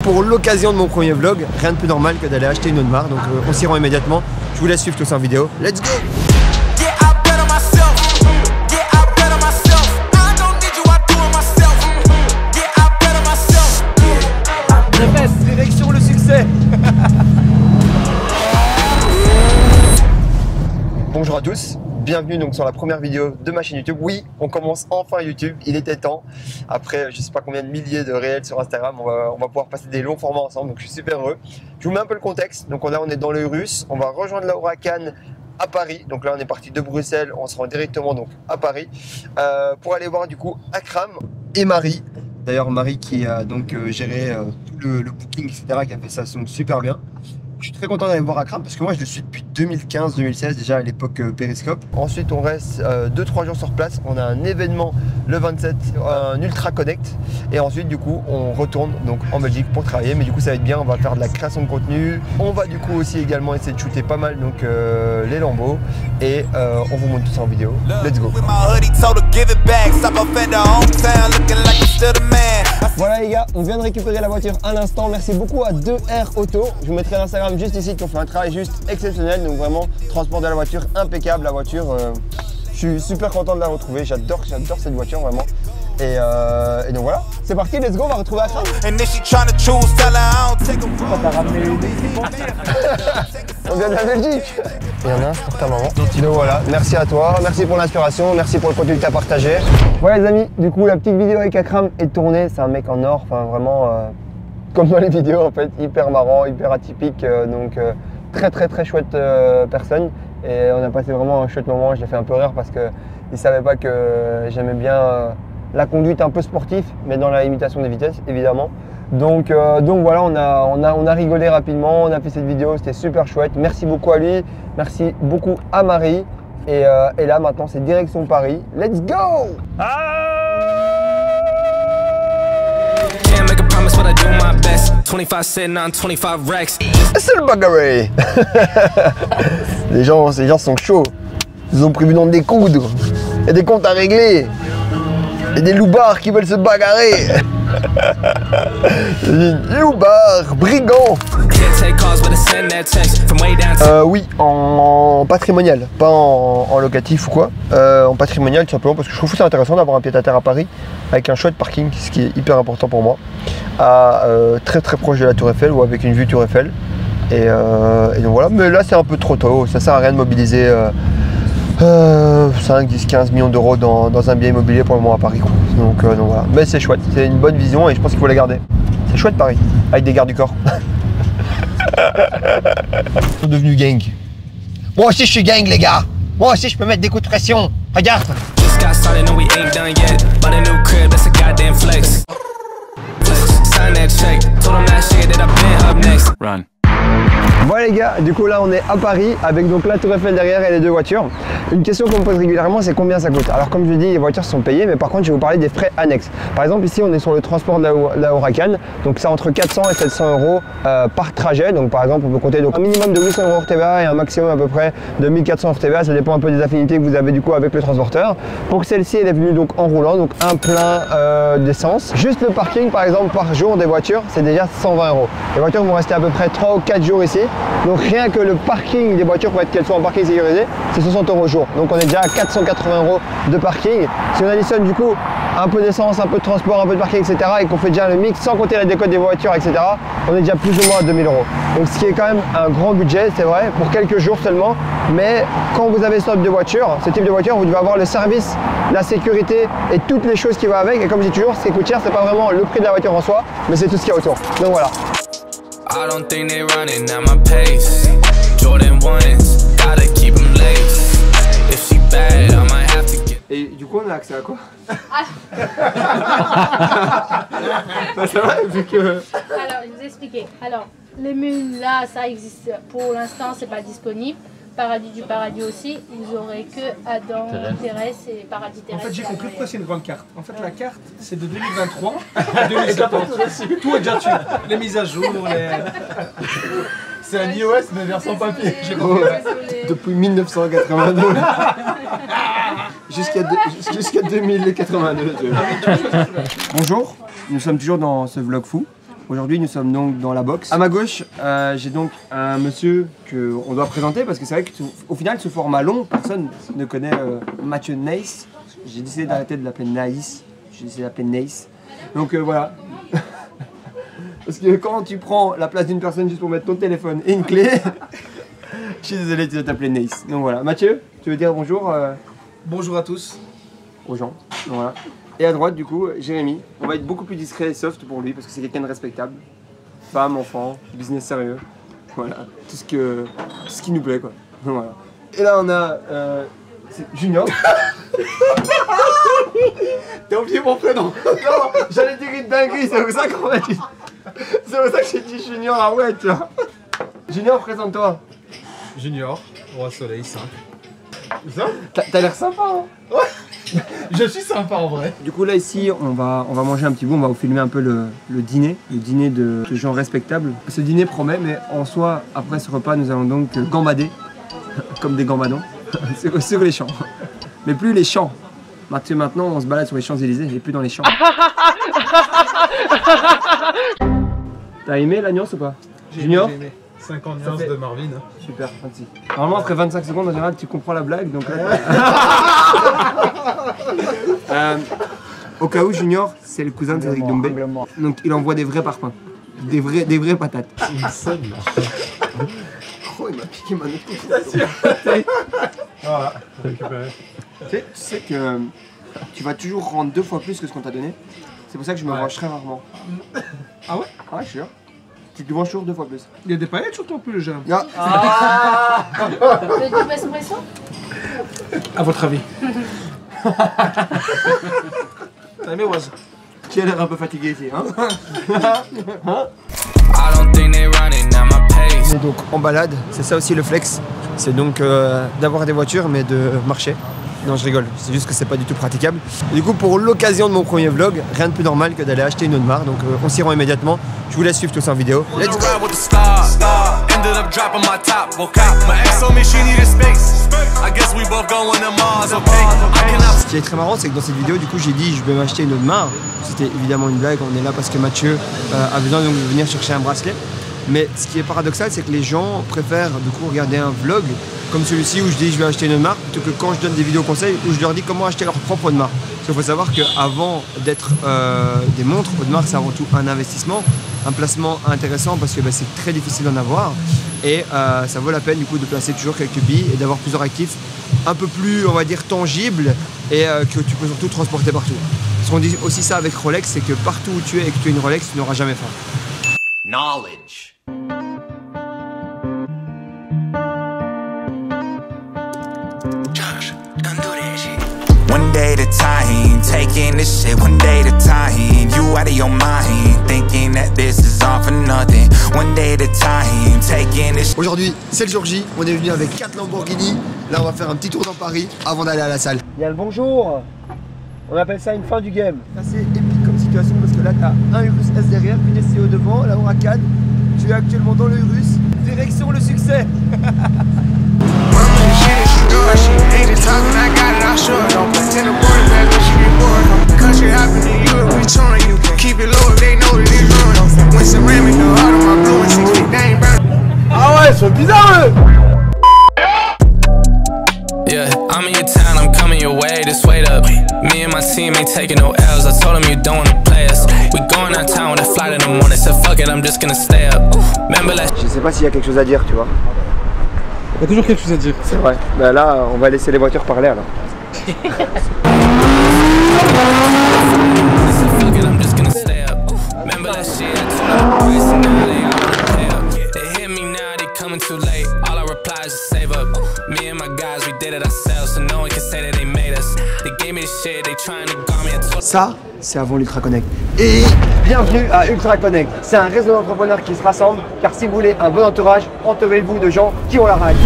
pour l'occasion de mon premier vlog, rien de plus normal que d'aller acheter une Audemars, donc on s'y rend immédiatement. Je vous laisse suivre tout ça en vidéo. Let's go! Direction le succès. Bonjour à tous, bienvenue donc sur la première vidéo de ma chaîne YouTube. Oui, on commence enfin YouTube, il était temps. Après je sais pas combien de milliers de réels sur Instagram, on va pouvoir passer des longs formats ensemble, donc je suis super heureux. Je vous mets un peu le contexte, donc là on est dans le Russe, on va rejoindre la Huracan à Paris. Donc là on est parti de Bruxelles, on se rend directement donc à Paris pour aller voir du coup Akram et Marie. D'ailleurs Marie qui a donc géré tout le booking etc, qui a fait ça donc super bien. Je suis très content d'aller voir Akram parce que moi je le suis depuis 2015-2016 déjà à l'époque Periscope. Ensuite on reste 2-3 jours sur place, on a un événement le 27, un Ultra Connect, et ensuite du coup on retourne donc en Belgique pour travailler, mais du coup ça va être bien, on va faire de la création de contenu, on va du coup aussi également essayer de shooter pas mal donc les Lambeaux, et on vous montre tout ça en vidéo. Let's go. Voilà les gars, on vient de récupérer la voiture à l'instant, merci beaucoup à 2R Auto, je vous mettrai l'Instagram juste ici qui ont fait un travail juste exceptionnel, donc vraiment transport de la voiture impeccable, la voiture, je suis super content de la retrouver, j'adore cette voiture vraiment. Et donc voilà, c'est parti, let's go, on va retrouver Akram. On vient de la Belgique. Il y en a un pour ta maman. Donc voilà, merci à toi, merci pour l'inspiration, merci pour le contenu que tu as partagé. Voilà les amis, du coup la petite vidéo avec Akram est tournée, c'est un mec en or, enfin vraiment comme dans les vidéos en fait, hyper marrant, hyper atypique, donc très chouette personne. Et on a passé vraiment un chouette moment, je l'ai fait un peu rire parce qu'il ne savait pas que j'aimais bien la conduite un peu sportive, mais dans la limitation des vitesses évidemment. Donc voilà, on a rigolé rapidement, on a fait cette vidéo, c'était super chouette. Merci beaucoup à lui, merci beaucoup à Marie. Et là maintenant c'est direction Paris. Let's go! C'est le bagarre. Les gens sont chauds. Ils ont prévu dans des coudes. Il y a des comptes à régler. Il y a des loupards qui veulent se bagarrer. Loupards, brigands. Oui, en patrimonial, pas en locatif ou quoi. En patrimonial tout simplement parce que je trouve que c'est intéressant d'avoir un pied-à-terre à Paris avec un chouette parking, ce qui est hyper important pour moi, très proche de la Tour Eiffel ou avec une vue Tour Eiffel. Et donc voilà, mais là c'est un peu trop tôt, ça sert à rien de mobiliser 5, 10, 15 millions d'euros dans un bien immobilier pour le moment à Paris, quoi. Donc voilà, mais c'est chouette, c'est une bonne vision et je pense qu'il faut la garder. C'est chouette Paris, avec des gardes du corps. Ils sont devenus gang. Moi aussi je suis gang les gars. Moi aussi je peux mettre des coups de pression. Regarde. Run. Voilà les gars, du coup là on est à Paris avec donc la Tour Eiffel derrière et les deux voitures. Une question qu'on me pose régulièrement, c'est combien ça coûte. Alors comme je dis, les voitures sont payées, mais par contre je vais vous parler des frais annexes. Par exemple ici on est sur le transport de la Huracan, donc c'est entre 400 et 700 euros par trajet. Donc par exemple on peut compter donc un minimum de 800 euros hors TVA et un maximum à peu près de 1400 hors TVA, ça dépend un peu des affinités que vous avez du coup avec le transporteur. Pour celle-ci elle est venue donc en roulant, donc un plein d'essence. Juste le parking par exemple par jour des voitures, c'est déjà 120 euros. Les voitures vont rester à peu près 3 ou 4 jours ici. Donc rien que le parking des voitures pour être qu'elles soient en parking sécurisé, c'est 60 euros au jour. Donc on est déjà à 480 euros de parking. Si on additionne du coup un peu d'essence, un peu de transport, un peu de parking, etc. et qu'on fait déjà le mix sans compter la décote des voitures, etc. on est déjà plus ou moins à 2000 euros. Donc ce qui est quand même un grand budget, c'est vrai, pour quelques jours seulement. Mais quand vous avez ce type de voiture, vous devez avoir le service, la sécurité et toutes les choses qui vont avec. Et comme je dis toujours, ce qui coûte cher, c'est pas vraiment le prix de la voiture en soi, mais c'est tout ce qu'il y a autour. Donc voilà. I don't think they running at my pace. Jordan ones, gotta keep them laced. If she bad, I might have to get. Et du coup, on a accès à quoi? Bah, ça va, vu que. Alors, je vais vous expliquer. Alors, les mules là, ça existe. Pour l'instant, c'est pas disponible. Paradis du Paradis aussi, vous aurez que Adam, Thérèse et Paradis Thérèse. En fait, j'ai compris pourquoi c'est une grande carte. En fait, la carte, c'est de 2023 à 2014. Tout est déjà dessus. Les mises à jour, les... C'est un iOS, mais version papier. Depuis 1982. Jusqu'à 2082. Bonjour, nous sommes toujours dans ce vlog fou. Aujourd'hui, nous sommes donc dans la boxe. À ma gauche, j'ai donc un monsieur qu'on doit présenter parce que c'est vrai qu'au final, ce format long, personne ne connaît Mathieu Naïs. J'ai décidé d'arrêter de l'appeler Naïs. J'ai décidé d'appeler Naïs. Donc voilà. Parce que quand tu prends la place d'une personne juste pour mettre ton téléphone et une clé, je suis désolé, tu dois t'appeler Naïs. Donc voilà. Mathieu, tu veux dire bonjour Bonjour à tous. Aux gens. Voilà. Et à droite, du coup, Jérémy. On va être beaucoup plus discret et soft pour lui parce que c'est quelqu'un de respectable. Femme, enfant, business sérieux. Voilà. Tout ce qui nous plaît, quoi. Voilà. Et là, on a Junior. T'as oublié mon prénom. Non, j'allais dire une dinguerie, c'est pour ça qu'on va dire. C'est pour ça que j'ai dit Junior, ah ouais, tu vois. Junior, présente-toi. Junior, Roi Soleil 5. Ça T'as l'air sympa, hein. Ouais. Je suis sympa en vrai. Du coup là ici on va manger un petit bout, on va vous filmer un peu le dîner de gens respectables. Ce dîner promet, mais en soi après ce repas nous allons donc gambader comme des gambadons sur les champs. Mais plus les champs. Maintenant on se balade sur les Champs-Élysées et plus dans les champs. T'as aimé la nuance ou pas? Junior? J'ai aimé. 50 nuances de Marvin. Super, merci. Normalement après 25 secondes en général tu comprends la blague donc là... au cas où Junior c'est le cousin de Cédric Doumbé. Donc il envoie des vrais parpaings. Des vraies patates. Oh il m'a piqué ma notification. Voilà, récupéré. Tu sais que tu vas toujours rendre 2 fois plus que ce qu'on t'a donné. C'est pour ça que je me venge très rarement. Ah ouais? Ah je suis sûr. Tu te venges toujours 2 fois plus. Il y a des paillettes sur ton pull, j'aime. Ah. Le double espresso? À votre avis? T'as aimé Oise? Tu as l'air un peu fatigué ici, hein? On est donc en balade, c'est ça aussi le flex. C'est donc d'avoir des voitures mais de marcher. Non je rigole, c'est juste que c'est pas du tout praticable. Et du coup pour l'occasion de mon premier vlog, rien de plus normal que d'aller acheter une Audemars. Donc on s'y rend immédiatement. Je vous laisse suivre tout ça en vidéo. Let's go. Ce qui est très marrant c'est que dans cette vidéo du coup j'ai dit je vais m'acheter une Audemars. C'était évidemment une blague, on est là parce que Mathieu a besoin donc de venir chercher un bracelet. Mais ce qui est paradoxal, c'est que les gens préfèrent du coup regarder un vlog comme celui-ci où je dis je vais acheter une Audemars plutôt que quand je donne des vidéos conseils où je leur dis comment acheter leur propre Audemars. Parce qu'il faut savoir qu'avant d'être des montres, Audemars c'est avant tout un investissement, un placement intéressant parce que c'est très difficile d'en avoir et ça vaut la peine du coup de placer toujours quelques billes et d'avoir plusieurs actifs un peu plus on va dire tangibles et que tu peux surtout transporter partout. Parce qu'on dit aussi ça avec Rolex, c'est que partout où tu es et que tu as une Rolex, tu n'auras jamais faim. Knowledge. One day at a time, taking this shit one day at a time. You out of your mind, thinking that this is all for nothing. One day at a time, taking this. Aujourd'hui, c'est le jour J, on est venu avec 4 Lamborghini. Là, on va faire un petit tour dans Paris avant d'aller à la salle. Il y a le bonjour. On appelle ça une fin du game. C'est épique comme situation parce que là, t'as un Urus S derrière, une SEO devant, la Huracan. Tu es actuellement dans le Urus, direction le succès. Ah ouais, ils sont bizarres eux. Yeah, I'm in your town, I'm coming your way, just wait up. Me and my team ain't taking no L's, I told them you don't wanna play us. We going out town with a flight in the morning, said fuck it, I'm just gonna stay up. Remember that. Je sais pas s'il y a quelque chose à dire, tu vois. Il y a toujours quelque chose à dire. C'est vrai. Bah là, on va laisser les voitures parler alors. Ça, c'est avant l'Ultra Connect. Et bienvenue à Ultra Connect. C'est un réseau d'entrepreneurs qui se rassemble, car si vous voulez un bon entourage, entourez-vous de gens qui ont la rage.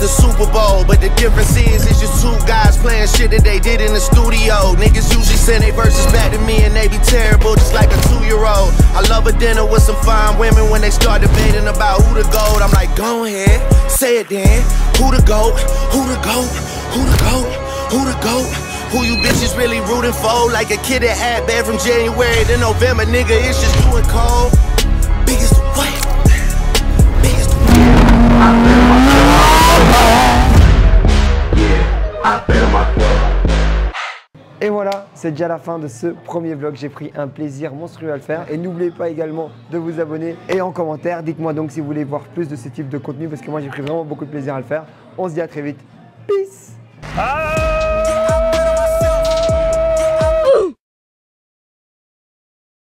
the Super Bowl, but the difference is it's just two guys playing shit that they did in the studio. Niggas usually send their verses back to me and they be terrible, just like a 2-year-old. I love a dinner with some fine women. When they start debating about who the GOAT, I'm like, go ahead, say it then. Who the GOAT? Who the GOAT? Who the GOAT? Who the GOAT? Who you bitches really rooting for? Like a kid that had bad from January to November, nigga, it's just you and Cole. Biggest the what? Biggest the Et voilà, c'est déjà la fin de ce premier vlog. J'ai pris un plaisir monstrueux à le faire. Et n'oubliez pas également de vous abonner. Et en commentaire, dites-moi donc si vous voulez voir plus de ce type de contenu, parce que moi j'ai pris vraiment beaucoup de plaisir à le faire. On se dit à très vite. Peace.